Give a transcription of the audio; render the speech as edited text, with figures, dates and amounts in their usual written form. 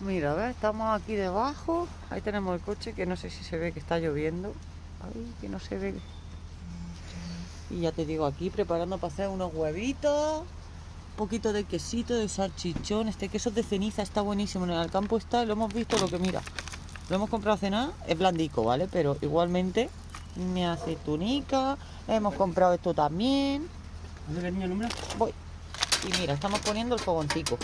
Mira, ¿ves? Estamos aquí debajo. Ahí tenemos el coche, que no sé si se ve que está lloviendo. Ay, que no se ve. Y ya te digo, aquí preparando para hacer unos huevitos. Un poquito de quesito, de salchichón. Este queso de ceniza está buenísimo. En el campo está, lo hemos visto, lo que mira. Lo hemos comprado a cenar, es blandico, ¿vale? Pero igualmente, mi aceitunica. Hemos comprado esto también. ¿Dónde venía el número? Voy. Y mira, estamos poniendo el fogoncico.